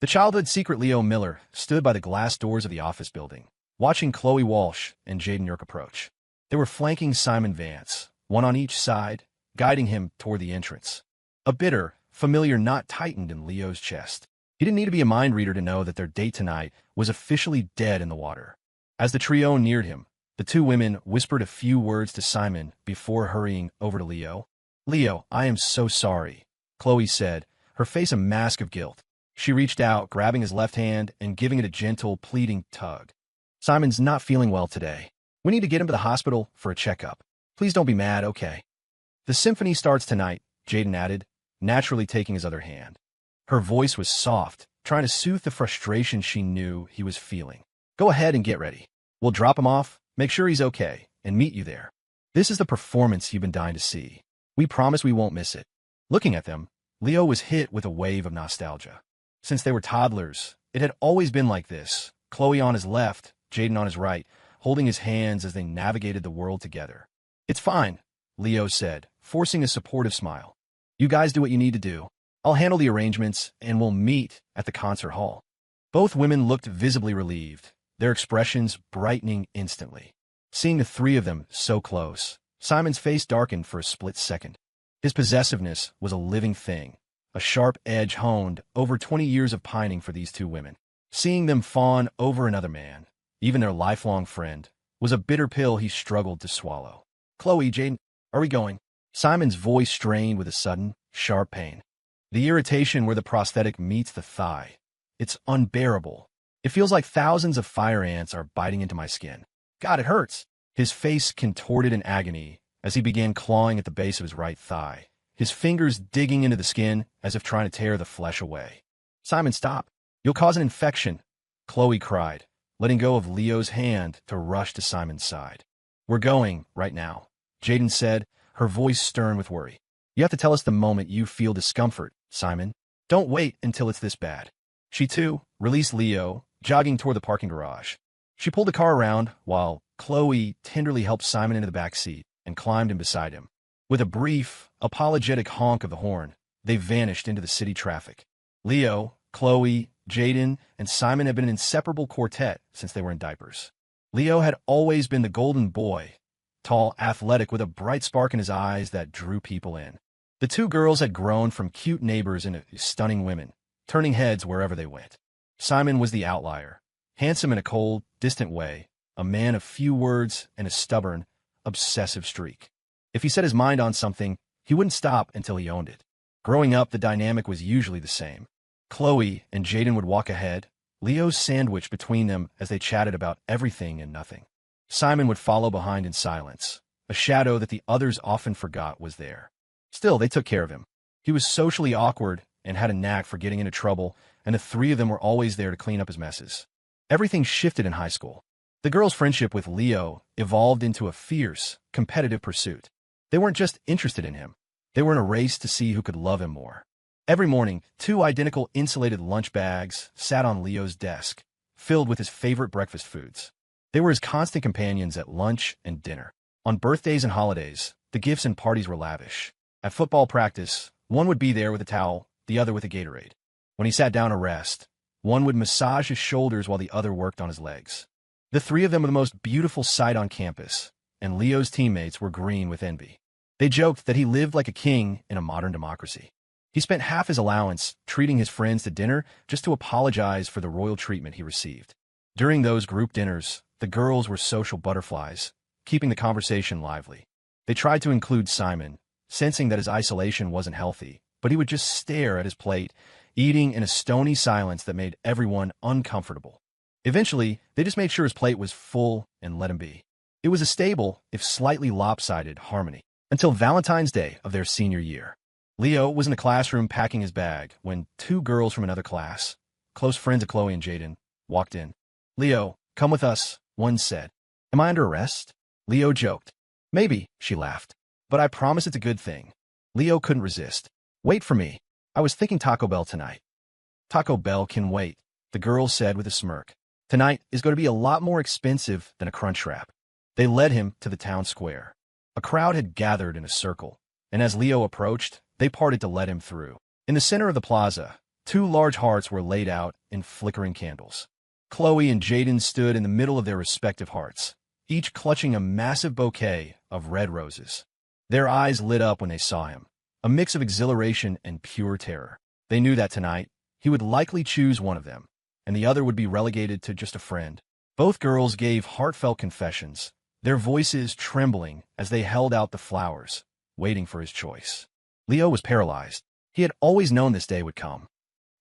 The childhood secret Leo Miller stood by the glass doors of the office building, watching Chloe Walsh and Jaden York approach. They were flanking Simon Vance, one on each side, guiding him toward the entrance. A bitter, familiar knot tightened in Leo's chest. He didn't need to be a mind reader to know that their date tonight was officially dead in the water. As the trio neared him, the two women whispered a few words to Simon before hurrying over to Leo. "Leo, I am so sorry," Chloe said, her face a mask of guilt. She reached out, grabbing his left hand and giving it a gentle, pleading tug. "Simon's not feeling well today. We need to get him to the hospital for a checkup. Please don't be mad, okay?" "The symphony starts tonight," Jaden added, naturally taking his other hand. Her voice was soft, trying to soothe the frustration she knew he was feeling. "Go ahead and get ready. We'll drop him off, make sure he's okay, and meet you there. This is the performance you've been dying to see. We promise we won't miss it." Looking at them, Leo was hit with a wave of nostalgia. Since they were toddlers, it had always been like this, Chloe on his left, Jaden on his right, holding his hands as they navigated the world together. "It's fine," Leo said, forcing a supportive smile. "You guys do what you need to do. I'll handle the arrangements, and we'll meet at the concert hall." Both women looked visibly relieved, their expressions brightening instantly. Seeing the three of them so close, Simon's face darkened for a split second. His possessiveness was a living thing, a sharp edge honed over 20 years of pining for these two women. Seeing them fawn over another man, even their lifelong friend, was a bitter pill he struggled to swallow. "Chloe, Jaden, are we going?" Simon's voice strained with a sudden, sharp pain. The irritation where the prosthetic meets the thigh. "It's unbearable. It feels like thousands of fire ants are biting into my skin. God, it hurts." His face contorted in agony as he began clawing at the base of his right thigh, his fingers digging into the skin as if trying to tear the flesh away. "Simon, stop. You'll cause an infection," Chloe cried, letting go of Leo's hand to rush to Simon's side. "We're going right now," Jaden said, her voice stern with worry. "You have to tell us the moment you feel discomfort, Simon. Don't wait until it's this bad." She, too, released Leo, jogging toward the parking garage. She pulled the car around while Chloe tenderly helped Simon into the back seat and climbed in beside him. With a brief, apologetic honk of the horn, they vanished into the city traffic. Leo, Chloe, Jaden, and Simon had been an inseparable quartet since they were in diapers. Leo had always been the golden boy, tall, athletic, with a bright spark in his eyes that drew people in. The two girls had grown from cute neighbors into stunning women, turning heads wherever they went. Simon was the outlier, handsome in a cold, distant way, a man of few words and a stubborn, obsessive streak. If he set his mind on something, he wouldn't stop until he owned it. Growing up, the dynamic was usually the same. Chloe and Jaden would walk ahead, Leo's sandwiched between them as they chatted about everything and nothing. Simon would follow behind in silence, a shadow that the others often forgot was there. Still, they took care of him. He was socially awkward and had a knack for getting into trouble, and the three of them were always there to clean up his messes. Everything shifted in high school. The girls' friendship with Leo evolved into a fierce, competitive pursuit. They weren't just interested in him. They were in a race to see who could love him more. Every morning, two identical insulated lunch bags sat on Leo's desk, filled with his favorite breakfast foods. They were his constant companions at lunch and dinner. On birthdays and holidays, the gifts and parties were lavish. At football practice, one would be there with a towel, the other with a Gatorade. When he sat down to rest, one would massage his shoulders while the other worked on his legs. The three of them were the most beautiful sight on campus, and Leo's teammates were green with envy. They joked that he lived like a king in a modern democracy. He spent half his allowance treating his friends to dinner just to apologize for the royal treatment he received. During those group dinners, the girls were social butterflies, keeping the conversation lively. They tried to include Simon, sensing that his isolation wasn't healthy, but he would just stare at his plate, eating in a stony silence that made everyone uncomfortable. Eventually, they just made sure his plate was full and let him be. It was a stable, if slightly lopsided, harmony, until Valentine's Day of their senior year. Leo was in the classroom packing his bag when two girls from another class, close friends of Chloe and Jaden, walked in. "Leo, come with us," one said. "Am I under arrest?" Leo joked. "Maybe," she laughed. "But I promise it's a good thing." Leo couldn't resist. "Wait for me. I was thinking Taco Bell tonight." "Taco Bell can wait," the girl said with a smirk. "Tonight is going to be a lot more expensive than a Crunchwrap." They led him to the town square. A crowd had gathered in a circle, and as Leo approached, they parted to let him through. In the center of the plaza, Two large hearts were laid out in flickering candles. Chloe and Jaden stood in the middle of their respective hearts, each clutching a massive bouquet of red roses. Their eyes lit up when they saw him, a mix of exhilaration and pure terror. They knew that tonight, he would likely choose one of them, and the other would be relegated to just a friend. Both girls gave heartfelt confessions, their voices trembling as they held out the flowers, waiting for his choice. Leo was paralyzed. He had always known this day would come.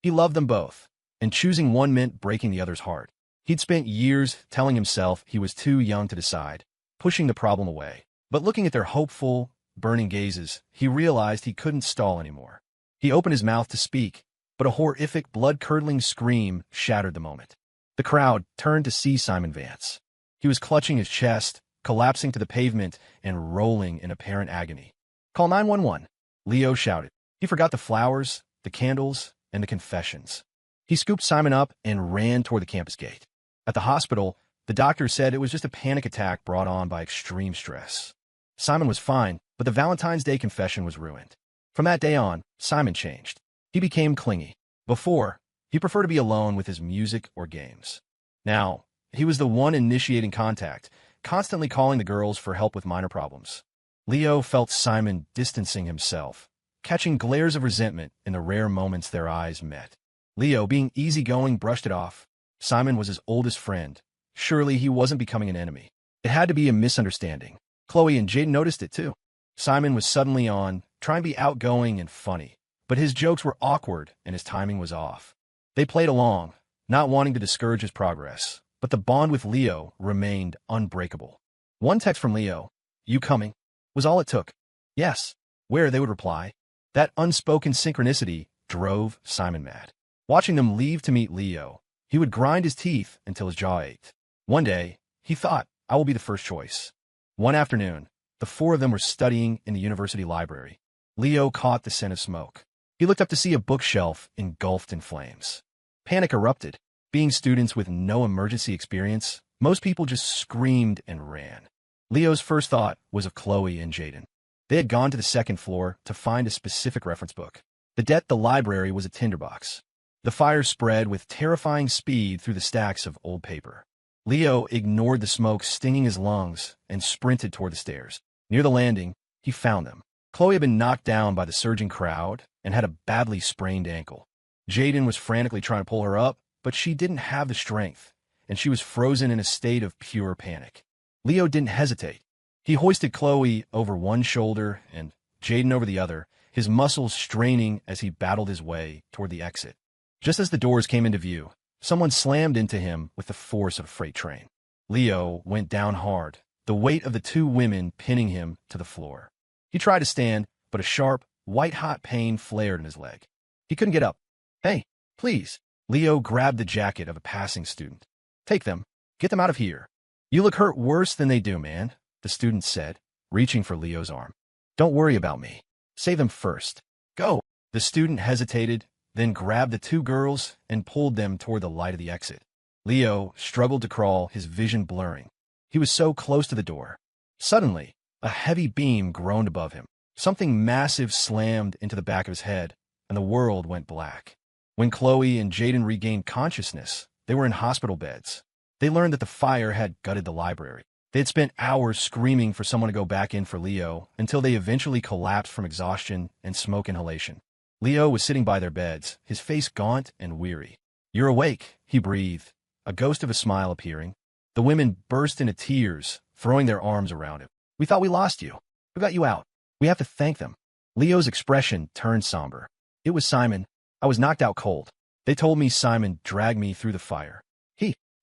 He loved them both, and choosing one meant breaking the other's heart. He'd spent years telling himself he was too young to decide, pushing the problem away. But looking at their hopeful, burning gazes, he realized he couldn't stall anymore. He opened his mouth to speak, but a horrific, blood-curdling scream shattered the moment. The crowd turned to see Simon Vance. He was clutching his chest, collapsing to the pavement, and rolling in apparent agony. "Call 911, Leo shouted. He forgot the flowers, the candles, and the confessions. He scooped Simon up and ran toward the campus gate. At the hospital, the doctor said it was just a panic attack brought on by extreme stress. Simon was fine, but the Valentine's Day confession was ruined. From that day on, Simon changed. He became clingy. Before, he preferred to be alone with his music or games. Now, he was the one initiating contact, constantly calling the girls for help with minor problems. Leo felt Simon distancing himself, catching glares of resentment in the rare moments their eyes met. Leo, being easygoing, brushed it off. Simon was his oldest friend. Surely he wasn't becoming an enemy. It had to be a misunderstanding. Chloe and Jaden noticed it too. Simon was suddenly on, trying to be outgoing and funny, but his jokes were awkward and his timing was off. They played along, not wanting to discourage his progress, but the bond with Leo remained unbreakable. One text from Leo, "You coming?" was all it took. Yes. Where, they would reply. That unspoken synchronicity drove Simon mad. Watching them leave to meet Leo, he would grind his teeth until his jaw ached. One day, he thought, "I will be the first choice." One afternoon, the four of them were studying in the university library. Leo caught the scent of smoke. He looked up to see a bookshelf engulfed in flames. Panic erupted. Being students with no emergency experience, most people just screamed and ran. Leo's first thought was of Chloe and Jaden. They had gone to the second floor to find a specific reference book. The library was a tinderbox. The fire spread with terrifying speed through the stacks of old paper. Leo ignored the smoke stinging his lungs and sprinted toward the stairs. Near the landing, he found them. Chloe had been knocked down by the surging crowd and had a badly sprained ankle. Jaden was frantically trying to pull her up, but she didn't have the strength, and she was frozen in a state of pure panic. Leo didn't hesitate. He hoisted Chloe over one shoulder and Jaden over the other, his muscles straining as he battled his way toward the exit. Just as the doors came into view, someone slammed into him with the force of a freight train. Leo went down hard, the weight of the two women pinning him to the floor. He tried to stand, but a sharp, white-hot pain flared in his leg. He couldn't get up. "Hey, please." Leo grabbed the jacket of a passing student. "Take them. Get them out of here." "You look hurt worse than they do, man," the student said, reaching for Leo's arm. "Don't worry about me. Save them first. Go." The student hesitated, then grabbed the two girls and pulled them toward the light of the exit. Leo struggled to crawl, his vision blurring. He was so close to the door. Suddenly, a heavy beam groaned above him. Something massive slammed into the back of his head, and the world went black. When Chloe and Jaden regained consciousness, they were in hospital beds. They learned that the fire had gutted the library. They had spent hours screaming for someone to go back in for Leo until they eventually collapsed from exhaustion and smoke inhalation. Leo was sitting by their beds, his face gaunt and weary. "You're awake," he breathed, a ghost of a smile appearing. The women burst into tears, throwing their arms around him. "We thought we lost you. We got you out. We have to thank them." Leo's expression turned somber. "It was Simon. I was knocked out cold. They told me Simon dragged me through the fire.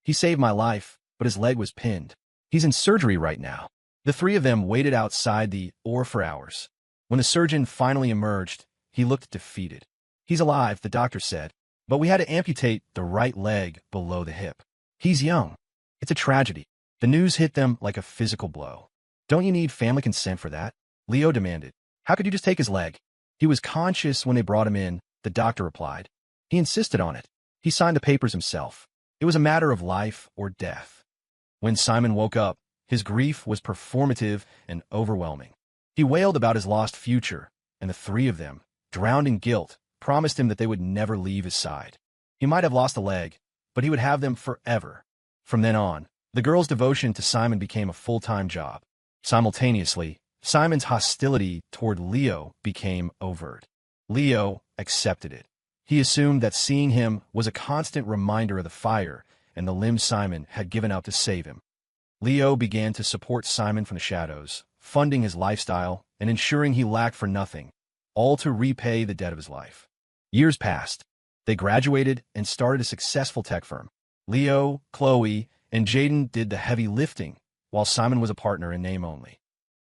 He saved my life, but his leg was pinned. He's in surgery right now." The three of them waited outside the OR for hours. When the surgeon finally emerged, he looked defeated. "He's alive," the doctor said, "but we had to amputate the right leg below the hip. He's young. It's a tragedy." The news hit them like a physical blow. "Don't you need family consent for that?" Leo demanded. "How could you just take his leg?" "He was conscious when they brought him in," the doctor replied. "He insisted on it. He signed the papers himself. It was a matter of life or death." When Simon woke up, his grief was performative and overwhelming. He wailed about his lost future, and the three of them, drowned in guilt, promised him that they would never leave his side. He might have lost a leg, but he would have them forever. From then on, the girl's devotion to Simon became a full-time job. Simultaneously, Simon's hostility toward Leo became overt. Leo accepted it. He assumed that seeing him was a constant reminder of the fire and the limb Simon had given up to save him. Leo began to support Simon from the shadows, funding his lifestyle and ensuring he lacked for nothing, all to repay the debt of his life. Years passed. They graduated and started a successful tech firm. Leo, Chloe, and Jaden did the heavy lifting, while Simon was a partner in name only.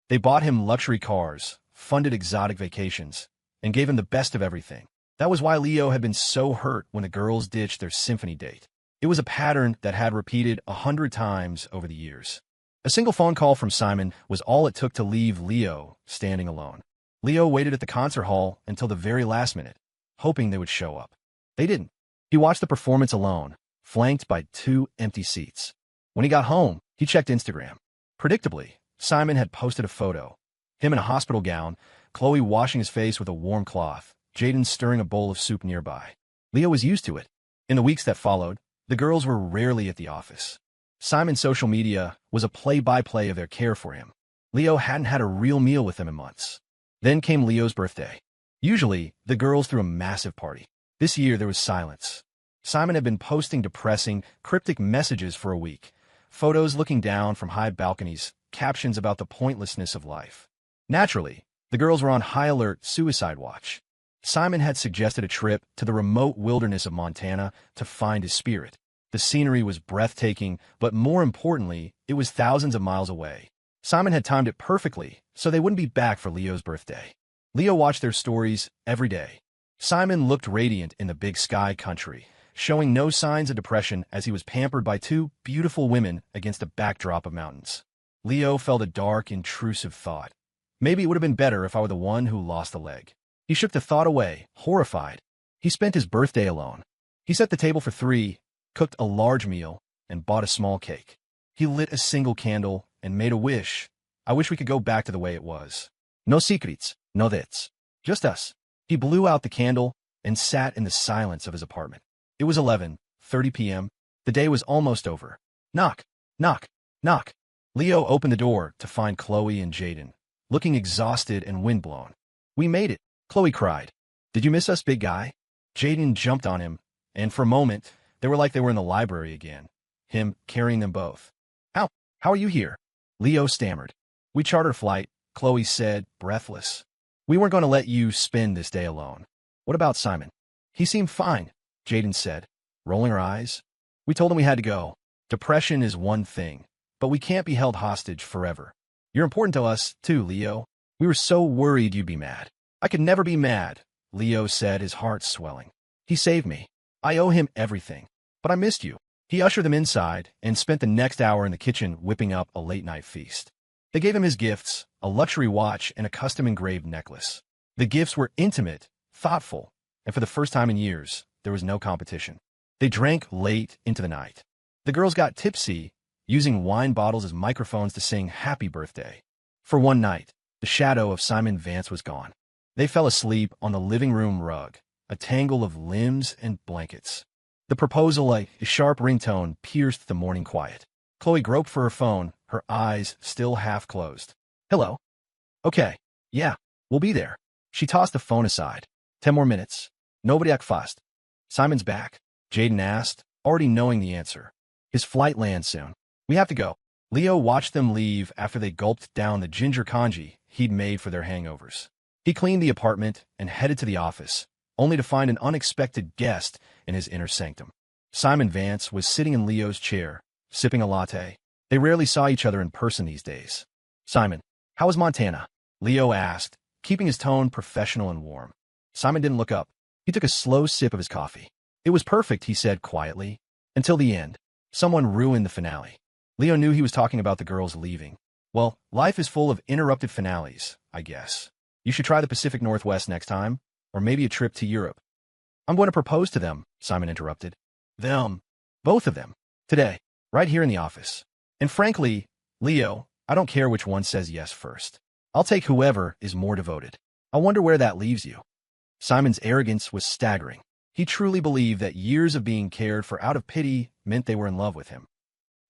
They bought him luxury cars, funded exotic vacations, and gave him the best of everything. That was why Leo had been so hurt when the girls ditched their symphony date. It was a pattern that had repeated 100 times over the years. A single phone call from Simon was all it took to leave Leo standing alone. Leo waited at the concert hall until the very last minute, hoping they would show up. They didn't. He watched the performance alone, flanked by 2 empty seats. When he got home, he checked Instagram. Predictably, Simon had posted a photo. Him in a hospital gown, Chloe washing his face with a warm cloth, Jaden stirring a bowl of soup nearby. Leo was used to it. In the weeks that followed, the girls were rarely at the office. Simon's social media was a play-by-play of their care for him. Leo hadn't had a real meal with them in months. Then came Leo's birthday. Usually, the girls threw a massive party. This year, there was silence. Simon had been posting depressing, cryptic messages for a week. Photos looking down from high balconies, captions about the pointlessness of life. Naturally, the girls were on high-alert suicide watch. Simon had suggested a trip to the remote wilderness of Montana to find his spirit. The scenery was breathtaking, but more importantly, it was thousands of miles away. Simon had timed it perfectly, so they wouldn't be back for Leo's birthday. Leo watched their stories every day. Simon looked radiant in the big sky country, showing no signs of depression as he was pampered by 2 beautiful women against a backdrop of mountains. Leo felt a dark, intrusive thought. Maybe it would have been better if I were the one who lost a leg. He shook the thought away, horrified. He spent his birthday alone. He set the table for 3, cooked a large meal, and bought a small cake. He lit a single candle and made a wish. I wish we could go back to the way it was. No secrets, no debts. Just us. He blew out the candle and sat in the silence of his apartment. It was 11:30 p.m. The day was almost over. Knock, knock, knock. Leo opened the door to find Chloe and Jaden, looking exhausted and windblown. We made it, Chloe cried. Did you miss us, big guy? Jaden jumped on him, and for a moment, they were like they were in the library again, him carrying them both. How are you here? Leo stammered. We chartered a flight, Chloe said, breathless. We weren't going to let you spend this day alone. What about Simon? He seemed fine, Jaden said, rolling her eyes. We told him we had to go. Depression is one thing, but we can't be held hostage forever. You're important to us, too, Leo. We were so worried you'd be mad. I could never be mad, Leo said, his heart swelling. He saved me. I owe him everything. But I missed you. He ushered them inside and spent the next hour in the kitchen whipping up a late-night feast. They gave him his gifts, a luxury watch and a custom-engraved necklace. The gifts were intimate, thoughtful, and for the first time in years, there was no competition. They drank late into the night. The girls got tipsy, using wine bottles as microphones to sing happy birthday. For one night, the shadow of Simon Vance was gone. They fell asleep on the living room rug, a tangle of limbs and blankets. The proposal, like a sharp ringtone, pierced the morning quiet. Chloe groped for her phone, her eyes still half closed. Hello? Okay. Yeah, we'll be there. She tossed the phone aside. 10 more minutes. Nobody act fast. Simon's back, Jaden asked, already knowing the answer. His flight lands soon. We have to go. Leo watched them leave after they gulped down the ginger congee he'd made for their hangovers. He cleaned the apartment and headed to the office, only to find an unexpected guest in his inner sanctum. Simon Vance was sitting in Leo's chair, sipping a latte. They rarely saw each other in person these days. Simon, how was Montana? Leo asked, keeping his tone professional and warm. Simon didn't look up. He took a slow sip of his coffee. It was perfect, he said quietly. Until the end. Someone ruined the finale. Leo knew he was talking about the girls leaving. Well, life is full of interrupted finales, I guess. You should try the Pacific Northwest next time, or maybe a trip to Europe. I'm going to propose to them, Simon interrupted. Them. Both of them. Today. Right here in the office. And frankly, Leo, I don't care which one says yes first. I'll take whoever is more devoted. I wonder where that leaves you. Simon's arrogance was staggering. He truly believed that years of being cared for out of pity meant they were in love with him.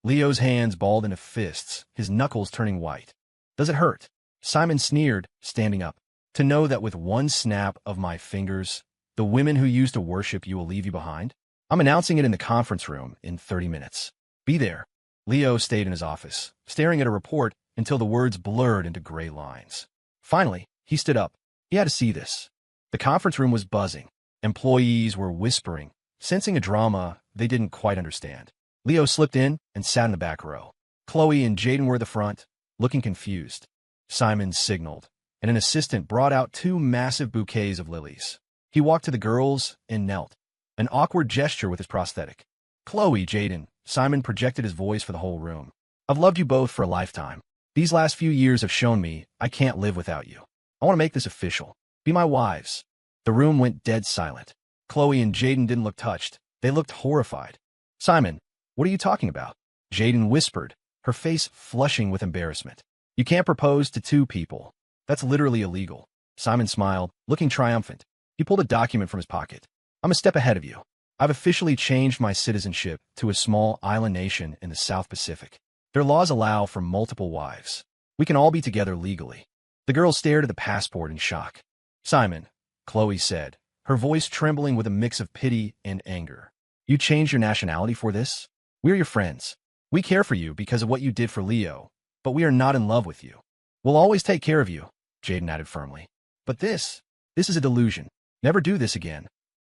Leo's hands balled into fists, his knuckles turning white. Does it hurt? Simon sneered, standing up. To know that with one snap of my fingers, the women who used to worship you will leave you behind? I'm announcing it in the conference room in 30 minutes. Be there. Leo stayed in his office, staring at a report until the words blurred into gray lines. Finally, he stood up. He had to see this. The conference room was buzzing. Employees were whispering, sensing a drama they didn't quite understand. Leo slipped in and sat in the back row. Chloe and Jaden were at the front, looking confused. Simon signaled, and an assistant brought out 2 massive bouquets of lilies. He walked to the girls and knelt, an awkward gesture with his prosthetic. Chloe, Jaden, Simon projected his voice for the whole room. I've loved you both for a lifetime. These last few years have shown me I can't live without you. I want to make this official. Be my wives. The room went dead silent. Chloe and Jaden didn't look touched. They looked horrified. Simon, what are you talking about? Jaden whispered, her face flushing with embarrassment. You can't propose to 2 people. That's literally illegal. Simon smiled, looking triumphant. He pulled a document from his pocket. I'm a step ahead of you. I've officially changed my citizenship to a small island nation in the South Pacific. Their laws allow for multiple wives. We can all be together legally. The girl stared at the passport in shock. Simon, Chloe said, her voice trembling with a mix of pity and anger. You changed your nationality for this? We're your friends. We care for you because of what you did for Leo, but we are not in love with you. We'll always take care of you, Jaden added firmly. But this is a delusion. Never do this again.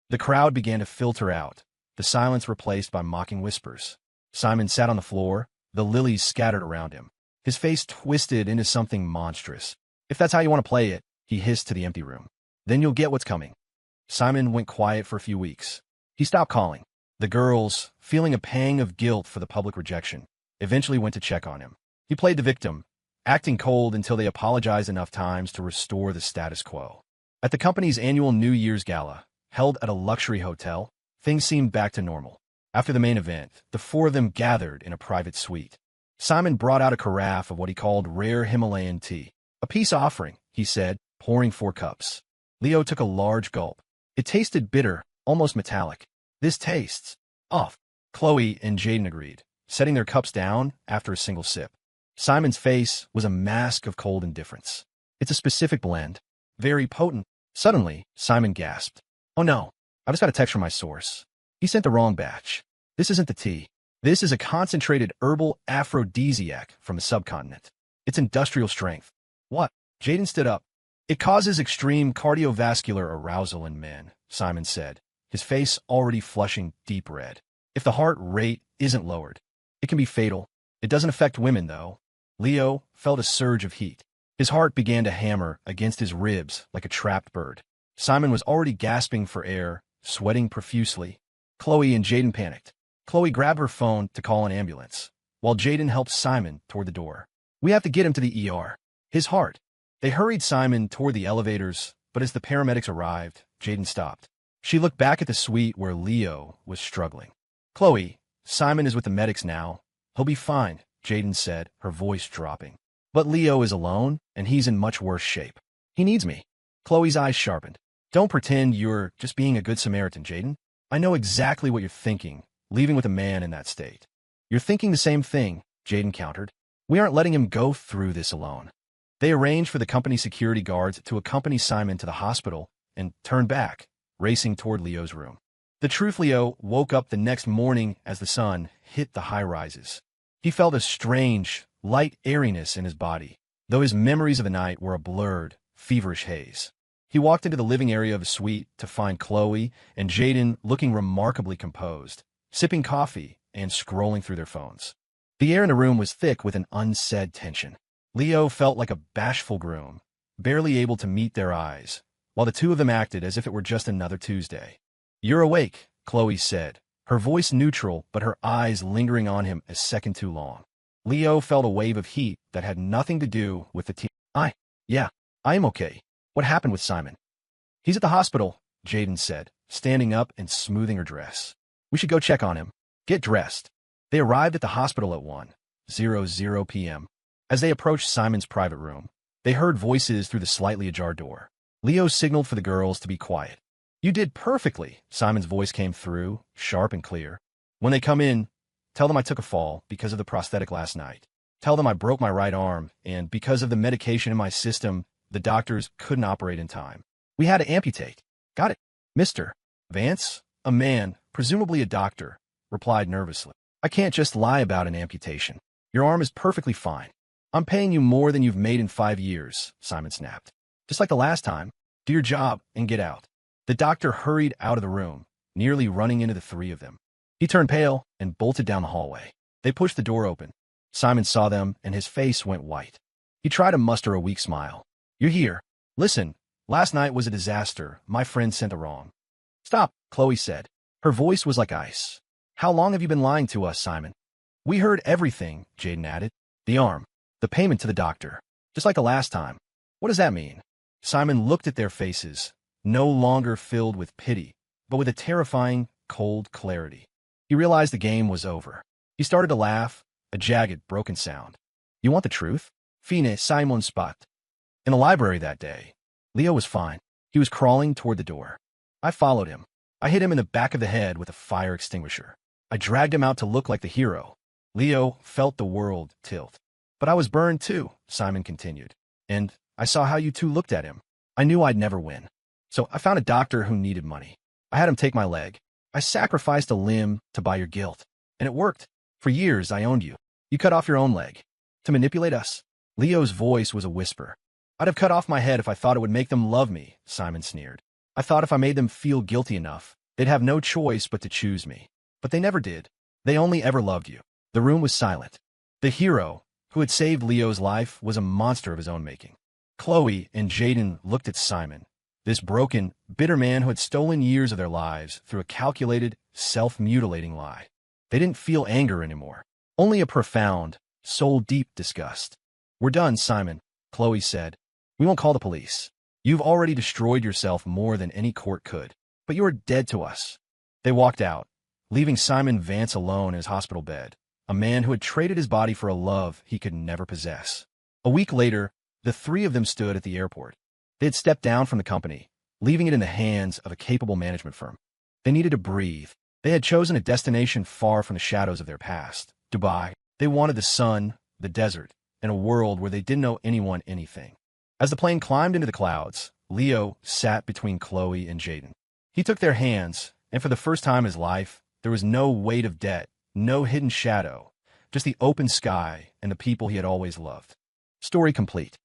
The crowd began to filter out, the silence replaced by mocking whispers. Simon sat on the floor, the lilies scattered around him. His face twisted into something monstrous. If that's how you want to play it, he hissed to the empty room. Then you'll get what's coming. Simon went quiet for a few weeks. He stopped calling. The girls, feeling a pang of guilt for the public rejection, eventually went to check on him. He played the victim, acting cold until they apologized enough times to restore the status quo. At the company's annual New Year's Gala, held at a luxury hotel, things seemed back to normal. After the main event, the 4 of them gathered in a private suite. Simon brought out a carafe of what he called rare Himalayan tea. A peace offering, he said, pouring 4 cups. Leo took a large gulp. It tasted bitter, almost metallic. This tastes off. Chloe and Jaden agreed, setting their cups down after a single sip. Simon's face was a mask of cold indifference. It's a specific blend. Very potent. Suddenly, Simon gasped. Oh no, I just got a text from my source. He sent the wrong batch. This isn't the tea. This is a concentrated herbal aphrodisiac from the subcontinent. It's industrial strength. What? Jaden stood up. It causes extreme cardiovascular arousal in men, Simon said, his face already flushing deep red. If the heart rate isn't lowered, it can be fatal. It doesn't affect women, though. Leo felt a surge of heat. His heart began to hammer against his ribs like a trapped bird. Simon was already gasping for air, sweating profusely. Chloe and Jaden panicked. Chloe grabbed her phone to call an ambulance, while Jaden helped Simon toward the door. We have to get him to the ER. His heart. They hurried Simon toward the elevators, but as the paramedics arrived, Jaden stopped. She looked back at the suite where Leo was struggling. Chloe, Simon is with the medics now. He'll be fine, Jaden said, her voice dropping. But Leo is alone, and he's in much worse shape. He needs me. Chloe's eyes sharpened. Don't pretend you're just being a good Samaritan, Jaden. I know exactly what you're thinking, leaving with a man in that state. You're thinking the same thing, Jaden countered. We aren't letting him go through this alone. They arranged for the company security guards to accompany Simon to the hospital and turned back, racing toward Leo's room. The truth, Leo woke up the next morning as the sun hit the high-rises. He felt a strange, light airiness in his body, though his memories of the night were a blurred, feverish haze. He walked into the living area of the suite to find Chloe and Jaden looking remarkably composed, sipping coffee and scrolling through their phones. The air in the room was thick with an unsaid tension. Leo felt like a bashful groom, barely able to meet their eyes, while the 2 of them acted as if it were just another Tuesday. You're awake, Chloe said, her voice neutral but her eyes lingering on him a second too long. Leo felt a wave of heat that had nothing to do with the tea. Yeah, I am okay. What happened with Simon? He's at the hospital, Jaden said, standing up and smoothing her dress. We should go check on him. Get dressed. They arrived at the hospital at 1:00 p.m. As they approached Simon's private room, they heard voices through the slightly ajar door. Leo signaled for the girls to be quiet. You did perfectly, Simon's voice came through, sharp and clear. When they come in, tell them I took a fall because of the prosthetic last night. Tell them I broke my right arm, and because of the medication in my system, the doctors couldn't operate in time. We had to amputate. Got it. Mr. Vance, a man, presumably a doctor, replied nervously. I can't just lie about an amputation. Your arm is perfectly fine. I'm paying you more than you've made in 5 years, Simon snapped. Just like the last time, do your job and get out. The doctor hurried out of the room, nearly running into the three of them. He turned pale and bolted down the hallway. They pushed the door open. Simon saw them, and his face went white. He tried to muster a weak smile. You're here. Listen, last night was a disaster. My friend sent the wrong. Stop, Chloe said. Her voice was like ice. How long have you been lying to us, Simon? We heard everything, Jaden added. The arm. The payment to the doctor. Just like the last time. What does that mean? Simon looked at their faces, no longer filled with pity, but with a terrifying, cold clarity. He realized the game was over. He started to laugh, a jagged, broken sound. You want the truth? Fine, Simon spot. In the library that day, Leo was fine. He was crawling toward the door. I followed him. I hit him in the back of the head with a fire extinguisher. I dragged him out to look like the hero. Leo felt the world tilt. But I was burned too, Simon continued. And I saw how you two looked at him. I knew I'd never win. So I found a doctor who needed money. I had him take my leg. I sacrificed a limb to buy your guilt. And it worked. For years, I owned you. You cut off your own leg. To manipulate us. Leo's voice was a whisper. I'd have cut off my head if I thought it would make them love me, Simon sneered. I thought if I made them feel guilty enough, they'd have no choice but to choose me. But they never did. They only ever loved you. The room was silent. The hero, who had saved Leo's life, was a monster of his own making. Chloe and Jaden looked at Simon, this broken, bitter man who had stolen years of their lives through a calculated, self-mutilating lie. They didn't feel anger anymore, only a profound, soul-deep disgust. We're done, Simon, Chloe said. We won't call the police. You've already destroyed yourself more than any court could, but you are dead to us. They walked out, leaving Simon Vance alone in his hospital bed, a man who had traded his body for a love he could never possess. A week later, the three of them stood at the airport. They had stepped down from the company, leaving it in the hands of a capable management firm. They needed to breathe. They had chosen a destination far from the shadows of their past, Dubai. They wanted the sun, the desert, and a world where they didn't owe anyone anything. As the plane climbed into the clouds, Leo sat between Chloe and Jaden. He took their hands, and for the first time in his life, there was no weight of debt, no hidden shadow, just the open sky and the people he had always loved. Story complete.